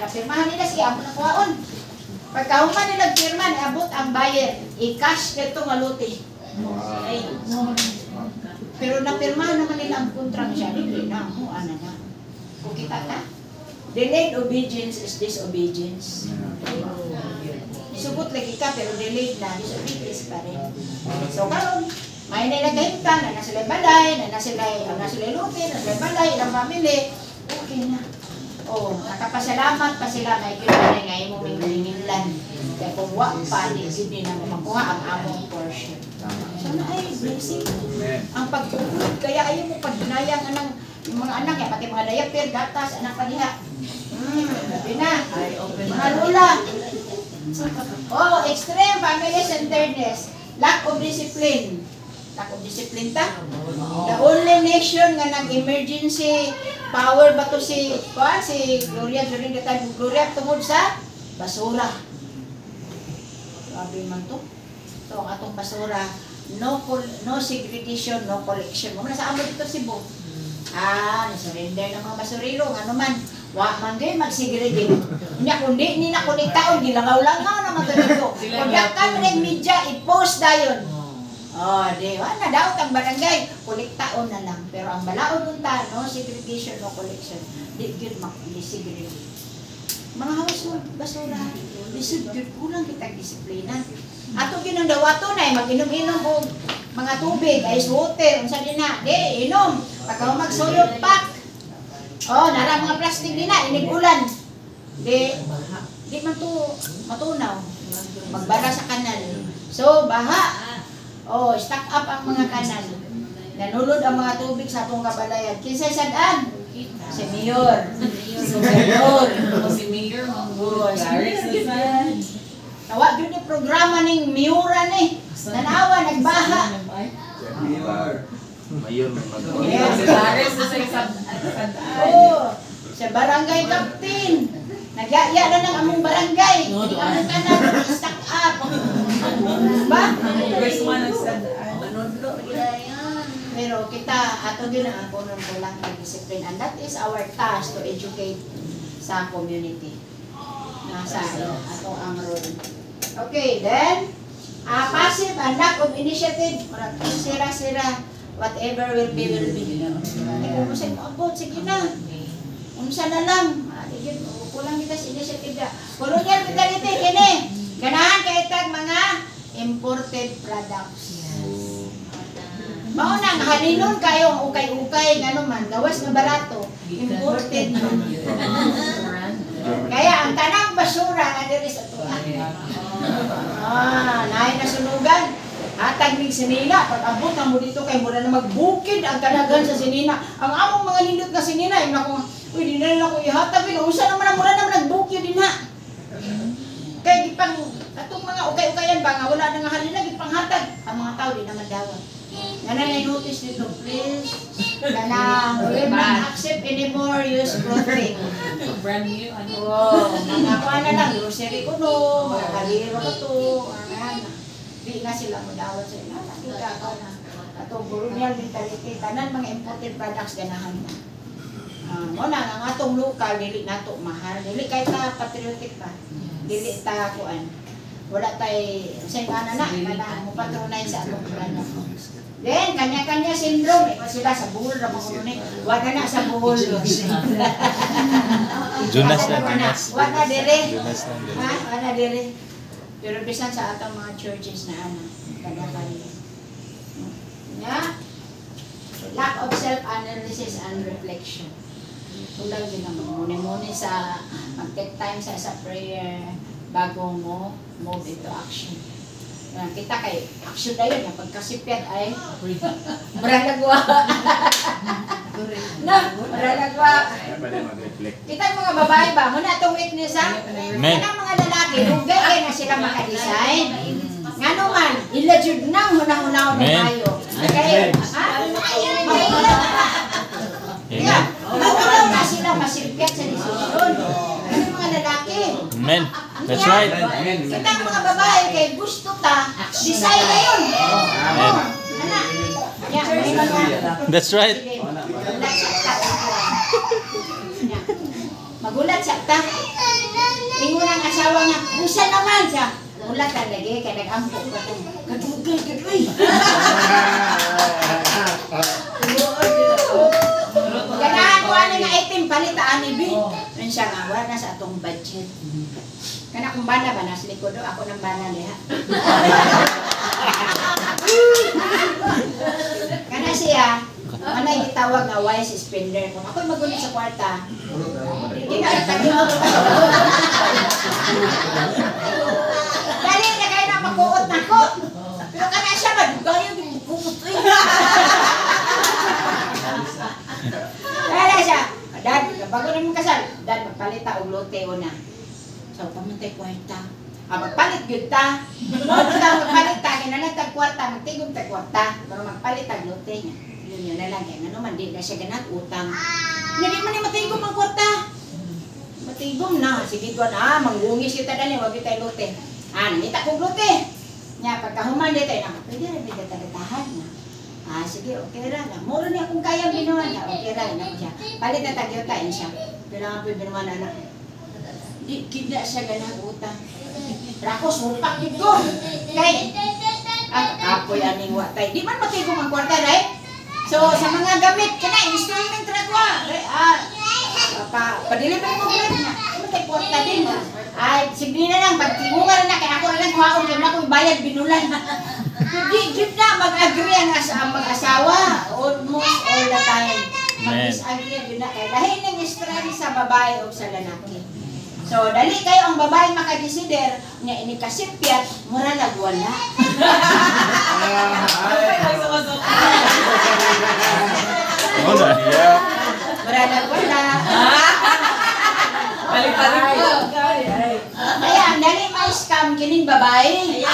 napirmahan nila siya, amo na kuhaon. Pagkahuman nila pirma, niabot ang buyer, i-cash nito nga lote. Pero napirmahan naman nila ang kontrang siya, hindi na, ano na. Kung kita ka, delayed obedience is disobedience. Sugot lagi ka, pero delayed na, disobedience pa rin. So, karon may nilagay ka, na sila balay, na sila lupi, na sila balay, ilang family, okay na. Oh, nakapasalamat pa sila, may kailangan nga yung mingilan. Kaya kung wak pa, hindi na makuha ang among portion. So, na ay blessing. Ang pagtulog, kaya ayaw mo pagdinayang yung mga anak, pati mga diaper, gatas, anak pa diha. Sabi na, mga lula. Oh, extreme family centeredness, lack of discipline. Lack of discipline ta? The only nation nga nag-emergency power ba to si Gloria during the time of Gloria tungod sa basura. Sabi man to. So, ang atong basura, no segregation, no collection. Muna sa amo dito Cebu. Nasurrender ng mga basurero, ano man. Wa man gay mag-segregate. Nya kundi ni na konektaon gilangaw-langaw naman dito. Kung kan ring media i-post dayon. Di ba? Nadaot ang barangay, kolektaon na lang. Pero ang balaod unta, no segregation, no collection. Di good mag-segregate. Mga household basura, lisod good, kulang kitang disiplina. Ato ginandawato na, mag-inom-inom o mga tubig, ice water, unsa din na. Di, inom. Pagka mag-soyot pack. Nara mga plastic din na, inigulan. Di man to matunaw. Magbara sa kanal. So, baha. Stock up ang mga kanal. Nanulod ang mga tubig sa atong kabalayan. Kinsay sadaan? Si Mayor. Si Mayor. Si Mayor, Tawa yun yung programa ng Miura ni. Nanawa, nagbaha. Mayor, sa barangay captain. Nagyaya na ng among barangay. Among kanal, stock up. Ba? Pero kita, ato din ang punong kulang ng discipline. And that is our task to educate sa community. Nasa ato ang role. Okay, then, passive and lack of initiative. Sira-sira, whatever will be, will be. Kung mo sa'yo, sige na. Unsa na lang. Kulang kita sa initiative na. Colonial mentality, kini. Ganahan kayo tag mga imported products. Mauna, halinon kayo ang ukay-ukay, gano'n man, gawas na barato, imported man. Kaya ang tanang basura na diri sa tuwa. Naay nasunugan. Hatag ning sinina, pag abot na mo dito kay mura na magbukid ang kanagan sa sinina. Ang among mga nindot na sinina, yung ako, di na lang ako ihatag, usa naman ang mura naman nagbukid din ha. Kaya gipang, atong mga ukay-ukayan ba nga, wala na nga halina, gipang hatag. Ang mga tao di naman dawan. Yan na notice dito, please. We not accept anymore used clothing. Brand new, ano? Mga kuha na lang, grocery ko no, mga kaliro ko to, di na sila mo dawan sa ina. Nakita ka na. Atong colonial mentality, tanan mga imported products ganahan na. Muna, ang atong local, dili nato mahal. Dili kahit na patriotic pa. Dili ta kuan. Wala tay sa ana na mo patronay sa atong plano. Then kanya-kanya syndrome pa sila sa buhol ra mo ni. Wala na sa buhol. Jonas na Jonas. Wala dire. Jonas na dire. Wala dire. Pero bisan sa atong mga churches na ana kanya-kanya. Lack of self-analysis and reflection. Tulang din naman muni sa mag-take time sa prayer bago mo move into action. Kita kay action dayon nga pagkasipyat ay maralagwa. Maralagwa. Kita mga babae ba muna atong weakness ha. Kanang mga lalaki dugay kay na sila maka-design. Ngano man ila jud nang hunahunahon na tayo. Okay? Yeah. Ano na sila masipyat sa desisyon. Ano mga lalaki? Amen. That's right. Kita mga babae kay gusto ta, design na yun. Amen. That's right. Magulat sa ta. Ingon ang asawa nga, "Usa naman siya." Ulat ka lagi kay nag-ampo ka tong kadugay kadoy. Ganahan ko ani nga item palit ani bi. Nun siya nga wala na sa atong budget. Kana kung bana ba nas likod do ako nang bana diha. Kana siya, manay gitawag nga wise spender. Kung ako'y magulit sa kwarta, hindi na itagin. Dali na kayo na magkuot na ko. Pero kana siya madugayo yung kuot. Kaya siya, Dad, bago na mong kasal, Dad, magpalita og lote una. So, pamantay kwarta. Magpalit yun ta. Magpalit ta, kinalagtag kwarta, magtigong tag kwarta. Pero magpalit tag lote niya. Yun na lang, kaya ano man, di na siya ganat utang. Hindi man yung matigom ang kwarta. Matigom na, sige ko na, manggungis kita dali, wag kita lote. Nangita kong lote. Nya, pagkahuman dito, pwede na bigla tagatahan na. Sige, okay ra na. Muro niya kung kaya binuhan niya, okay ra na siya. Palit na tagyutain siya. Pero nga po binuhan anak. Di, kida siya ganang utang. Rako, sulpak yun ko. Kay, kapoy aning watay. Di man matigong ang kwarta, right? So, sa mga gamit, kana, installment ra ko. Pa-deliver mo grab na. Matay kwarta din. Sige na lang, pagtigungan na, kaya ako na lang kuhaon, yung na akong bayad, binulan. Hindi na mag-agree ang mag-asawa. Almost all the time. Mag-disagree yun na. Kaya dahil ng stress sa babae o sa lalaki. So, dali kayo ang babae makadesider nga inikasipyat, mura nagwala. Mura nagwala. Balik-balik po. Kaya, ang dali ma-scam kining babae.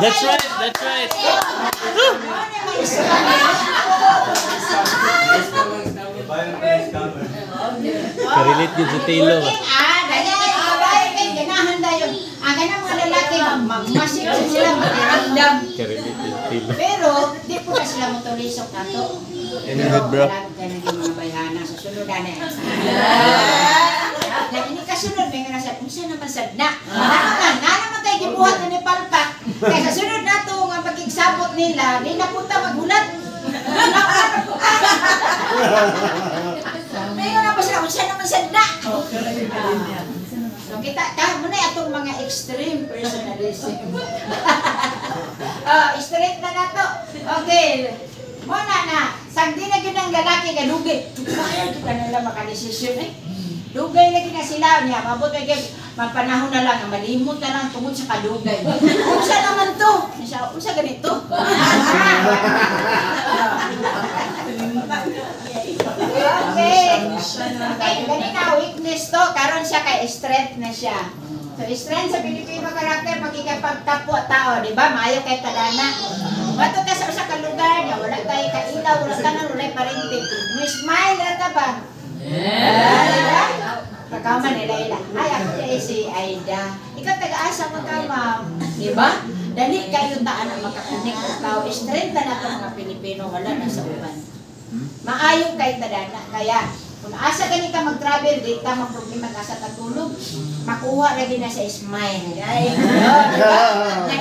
That's right, that's right. Karelate yun sa Tilo ba? Dali kayo babae kayo, ganahan tayo. Ganang mga lalaki, magmasik sila, magramdam. Karelate yun sa Tilo. Pero, di po na sila mutulisok na to. Good, bro. Kailangan ka naging mga bayana sa sunod na na ini kasunod, may nga nasa, kung saan naman sadna. Naman tayo gibuhat na ni Palpak. Kaya sa sunod na to, nga pag-igsabot nila, di na punta magulat. May nga naman sila, kung saan naman sadna. So kita, muna itong mga extreme personalism. Straight na to. Okay. Muna na, sagdi na yun ang lalaki kadugay. Kaya ito ka nila makadesisyon eh. Dugay lagi na sila niya, mabuti kayo, magpanahon na lang, malimot na lang tungod sa kadugay. Unsa naman to? Unsa ganito? Okay. Okay, ganito na weakness to, karon siya kay strength na siya. So, strength sa Pilipino karakter, makikipagkapwa tao, di ba? Maayo kay talana. Bato ka sa usa ka lugar niya, wala tayo kailaw, wala tanan, wala parinti. May smile na ta ba? Pagkaman nila ila. Ay, ako niya si Aida. Ikaw taga-asa magkamam. Diba? Dali kayo taan ang makakunik ng tao. Strength na ito mga Pilipino. Wala na sa uban. Maayong kayo tadana. Kaya, kung asa gani ka mag-travel, di ta mag-problema ka sa tatulog. Makuha lagi na sa smile.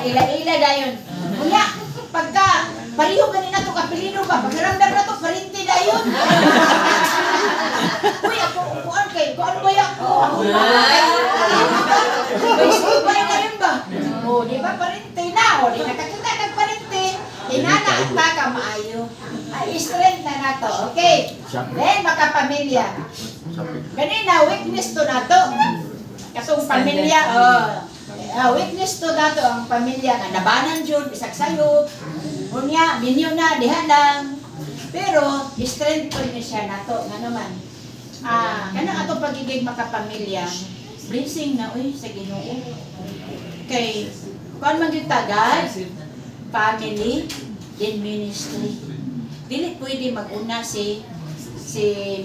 Ila-ila dayon. Kuya, pagka pariho ganina to kapilino ba? Pagkaramdam na to, parinti dayon. Uy, ako, kuan kay, kuan ba yan ko? Ako ba? Bay na yun ba? O, di ba parinti na? O, di nakakita nagparinti. Inana, ita ka maayo. Strength na na to, okay? Then, makapamilya. Ganina, weakness to na to. Kasong pamilya, witness to dato ang pamilya nga nabanan jud bisag sayo. Unya binyo na diha lang. Pero strength ko ni siya nato nga naman. Kanang ato pagiging makapamilya, blessing na oy sa Ginoo. Kay kon man gyud tagad, family, then ministry. Dili pwede mag-una si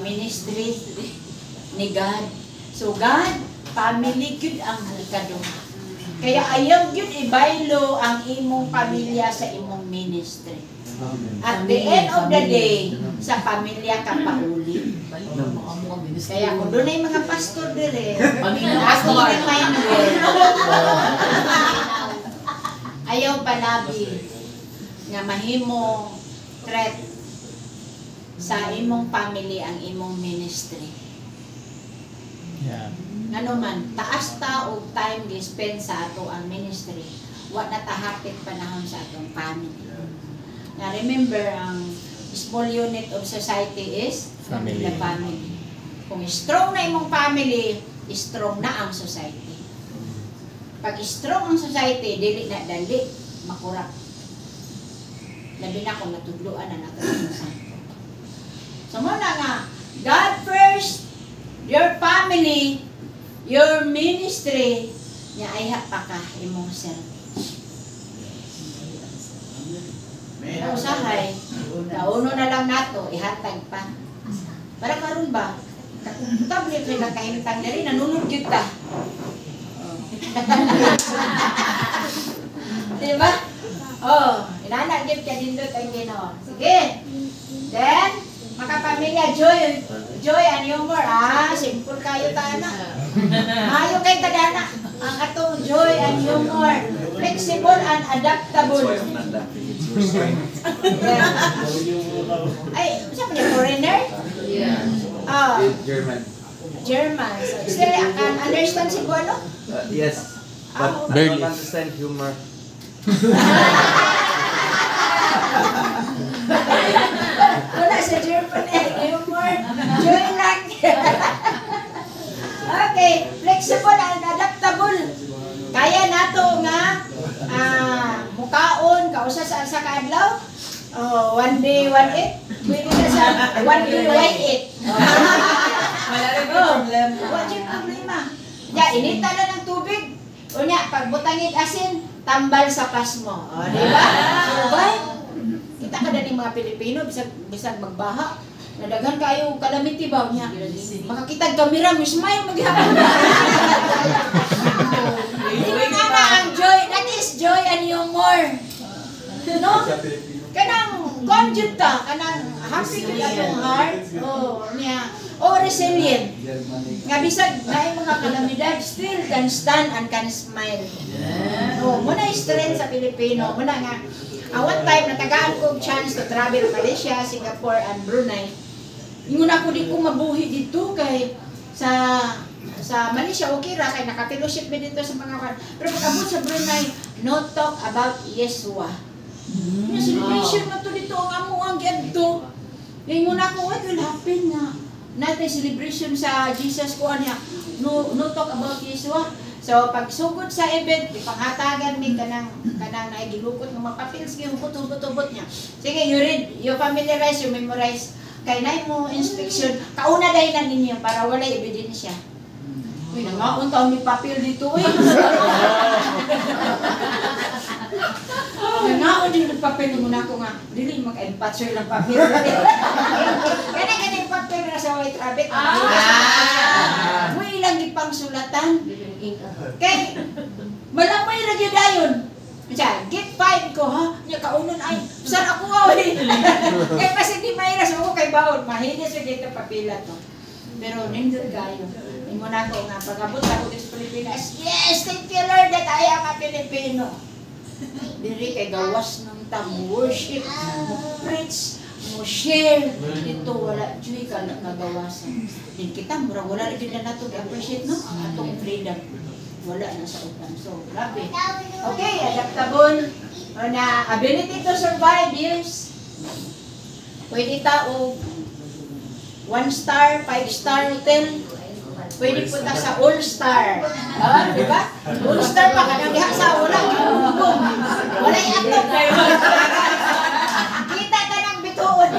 ministry ni God. So God, family gyud ang ikaduha. Kaya ayaw yun ibaylo ang imong pamilya sa imong ministry. At the end of the day, sa pamilya ka pauli. Kaya kung doon ay mga pastor dire, ako reminder, ayaw palabi nga mahimo threat sa imong family ang imong ministry. Yeah. Ngano man, taas ta og time gi-spend sa ato ang ministry, wa na tahapit panahon sa atong family. Na remember, ang small unit of society is Family. the family. Kung strong na imong family, strong na ang society. Pag strong ang society, dili na dali makurap. Labi na kung natudluan na nato sa santo. So muna nga, God first, your family, your ministry, niya ay pa ka imong service. Usahay, nauno na lang nato, ihatag pa. Para karon ba? Tablet rin ang kahintang na rin, nanunod kita. Diba? Oh, inanagip ka din doon ang Ginoo. Sige. Then, makapamilya, joy and humor. Simple kayo tana. Mayo kay kadana. Ang atong joy and humor. Flexible and adaptable. Ay, saan niya? Foreigner? Yeah. Oh, German. German. So, sila can understand si Buano? Yes. But I Barely. don't understand humor. Wala sa German humor. Joy lang. Okay, flexible and adaptable. Kaya nato nga mukaon kausa sa kaadlaw. Oh, one day, one eat. Pwede na sa one day, one eat. Wala rin problem. Wala yung problema. Ya, inita na ng tubig. Unya, pag butangin asin, tambal sa pasmo. O, di ba? Survive. Kita ka na ng mga Pilipino, bisag magbaha. Nadagan kayo calamity ba niya? Makakitag kamera, may smile, maghapon. Hindi nga na ang joy. That is joy and humor. No? Kanang conjure ta, kanang happy with atong heart. Oh, niya. Oh, resilient. Nga bisag na yung mga kalamidad, still can stand and can smile. Oh, muna yung strength sa Pilipino. Muna nga, one time, natagaan ko chance to travel Malaysia, Singapore, and Brunei. Yung ako di ko mabuhi dito kay sa Malaysia, okay ra, kay nakapellowship me dito sa mga kan. Pero pag abot sa Brunei, no talk about Yeshua. Yung celebration na to dito, ang amo ang giadto. Yung muna ko, what will happen na? Natin celebration sa Jesus ko niya. No talk about Yeshua. So pag sugod sa event, ipanghatagan mi kanang naigilukot ng mga papels gyud hubot niya. Sige, you read, you familiarize, you memorize. Kay nay mo inspection, kauna dai na ninyo para wala ebidensya. Uy, nangaon taon mi papel dito uy. Nangaon din ng papel muna ko nga. Dili mag-empatcher ng papel. Kaya papel na sa white rabbit. Uy, ilang ipang sulatan. Kay malamay ra gyud dayon. Siya, get 5 ko ha. Nya kaunon ay saan ako ay. Kay kasi di mairas ako kay baon. Mahinis sa dito papila to. Pero nindot kayo. Imo na ko nga pagabot ako sa Pilipinas. Yes, thank you Lord that I am a Filipino. Diri kay gawas ng worship, mo preach, mo share. Dito wala joy ka nagawasan. Din kita mura wala rin na nato i-appreciate no ang atong freedom. Wala na sa utan. So, grabe. Okay, adaptable. Na ability to survive, yes. Pwede tao 1-star, 5-star hotel. Pwede punta sa All-Star. Di ba? All-Star pa ka nang diha sa wala. Wala i-atop. Kita ka ng bituon.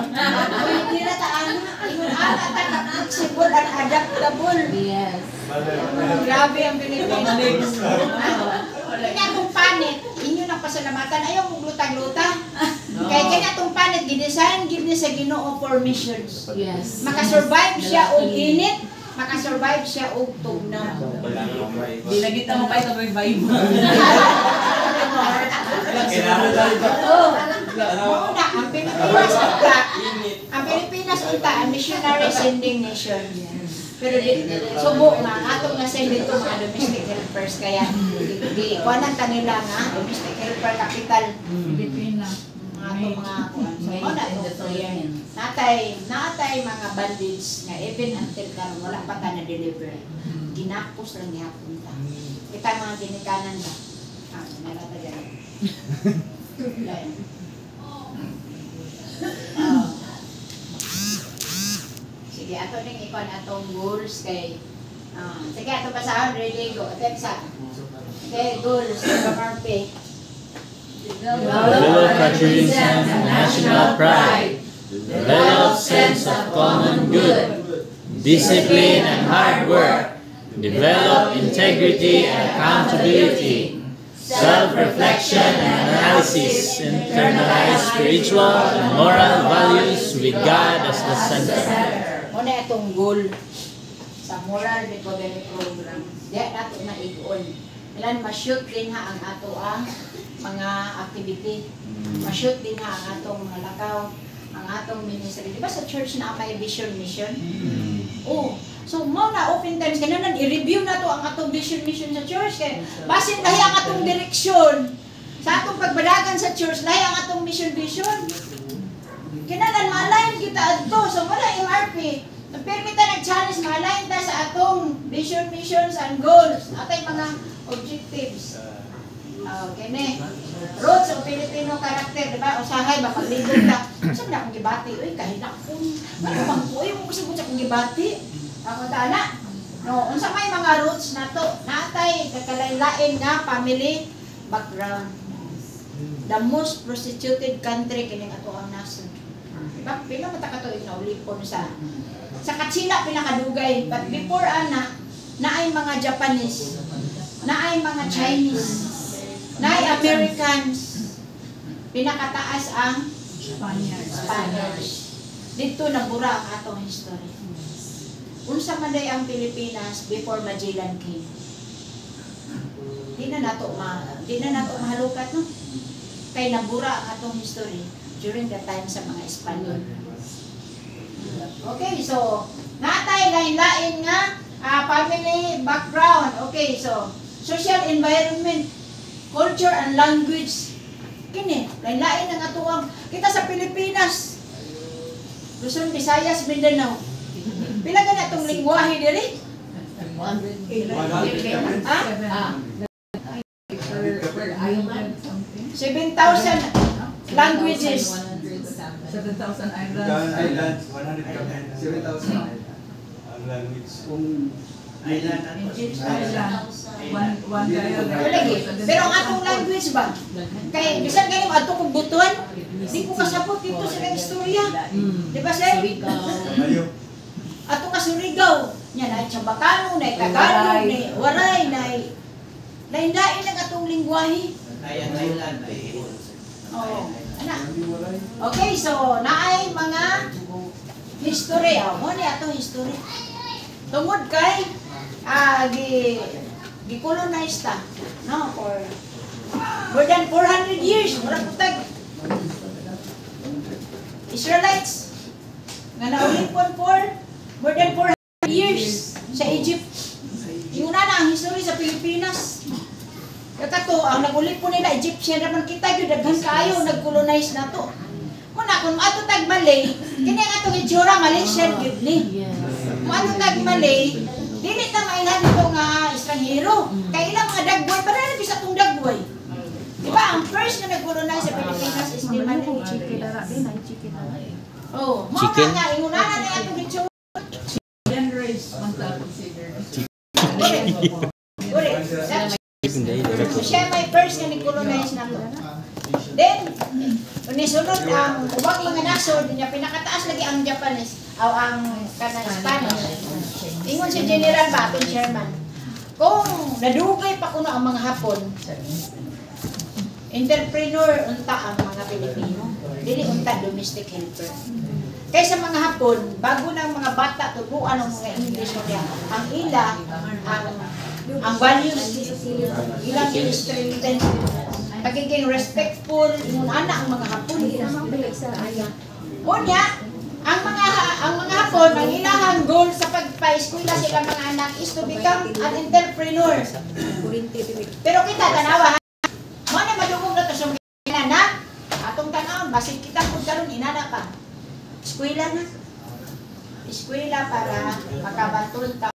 Pwede na taan. Ingon ana ta ka flexible and adaptable. Yes. Grabe ang Pilipinas. Kaya itong panit, inyo ng pasalamatan, ayaw mong lutang-lutang. Kaya kaya itong panit, gidesign, give ni sa Ginoo for missions. Yes. Makasurvive siya og init, makasurvive siya og tugnaw. Di na kita mo kayo revive. Oh, Mauna, ang Pilipinas unta, ang missionary sending nation. Pero subo nga, atong na-send dito mga domestic helpers, kaya kuwanan kanila nga, domestic helper capital. Pilipinas. Atong mga kuwan. So, mauna ito. Natay mga bandage nga even until karon wala pa ka na-deliver. Ginapos lang gihapon ta. Kita mga ginikanan ba? Nalata yan. Sige, ato ning ikon atong goals kay sige, ato basahon, ready, go. Attention. Okay, goals, RP. Develop patriotism and national pride. Develop sense of common good. Discipline and hard work. Develop integrity and accountability. Self-reflection and analysis. Internalize spiritual and moral values with God as the center. Muna itong goal sa moral recovery program. Diyan nato na igon. Ilan ma-shoot din ha ang ato ang mga activity. Ma-shoot din ha ang atong mga lakaw, ang atong ministry. Di ba sa church na may vision mission? Oh, so muna open times kananan i-review na to ang atong vision mission sa church kay basin lahi ang atong direksyon sa atong pagbadagan sa church, lahi ang atong mission vision. Kinanan ma-align kita adto so wala MRP. Permita nag-challenge ma-align ta sa atong vision missions and goals. Atay mga objectives. Okay ne. Roots of Filipino character, di ba? Usahay ba paglibot ta. Sa na akong gibati, uy kahina ko. Ano bang ko mo gusto sa akong gibati? Ako tana. No, unsa may mga roots na to? Natay kakalain-lain nga family background. The most prostituted country kining ato ang nasod. Diba? Pila mata ka to inaulipon sa Katsila pinakadugay. But before ana, naay mga Japanese, naay mga Chinese, naay Americans, pinakataas ang Spaniards. Dito nabura ang atong history. Unsa man day ang Pilipinas before Magellan came. Di na nato mahalukat no. Kay nabura ang atong history during the time sa mga Espanyol. Okay, so natay lain-lain nga family background. Okay, so social environment, culture and language. Kini lain-lain ang atuang kita sa Pilipinas. Luzon, Visayas, Mindanao. Pila ka na itong lingwahe diri? 7,000 languages. 7,000 Islands, 7,000 ang language. One Lagi. Pero ang atong language ba? Kay bisan kayo ato kong butuan, di ko kasabot dito sa istorya. Di ba sir? Ato ka Surigao. Nya na Chabacano, na Tagalog, na Waray, na lain-lain ang atong lingwahe. Oh, ana. Okay, so naay mga history. Mo ni ato history. Tungod kay gi-colonize ta, no, for more than 400 years. Mura putag Israelites nga naulipon for more than 400 years sa Egypt. Yung na ang history sa Pilipinas. Kakato, ang nagulipon nila Egyptian naman kita gyud daghan kaayo nag-colonize na to. Kung ato tag Malay, kini ang atong itsura Malaysian gyud ni. Kung ato tag Malay, dili ta maingan dito nga estranghero. Kay ilang mga dagboy para na bisa tong dagboy. Di ba ang first na nag-colonize sa Pilipinas is di Malay. Oh, mo nga ingunanan na atong itsura. Chicken race, man ta consider. Siya may first na nag-colonize na to. Then, unisunod ang ubang mga nasod, niya pinakataas lagi ang Japanese, o ang Spanish. Ingon si General ba, atong chairman, kung nadugay pa kuno ang mga Hapon, entrepreneur unta ang mga Pilipino, dili unta domestic helper. Kaysa mga Hapon, bago ng mga bata tutuan ng mga English niya, ang ila, ang values, ilang i-strengthen. pagiging respectful, ingon ana ang mga Hapon. Unya, ang mga Hapon, ang ilahang goal sa pagpa-eskwela sila mga anak is to become an entrepreneur. Pero kita tanawa, mo na madugong na to sa mga anak, atong tanawon, basig kita kung karon inana pa. Eskwela na. Eskwela para makabaton ta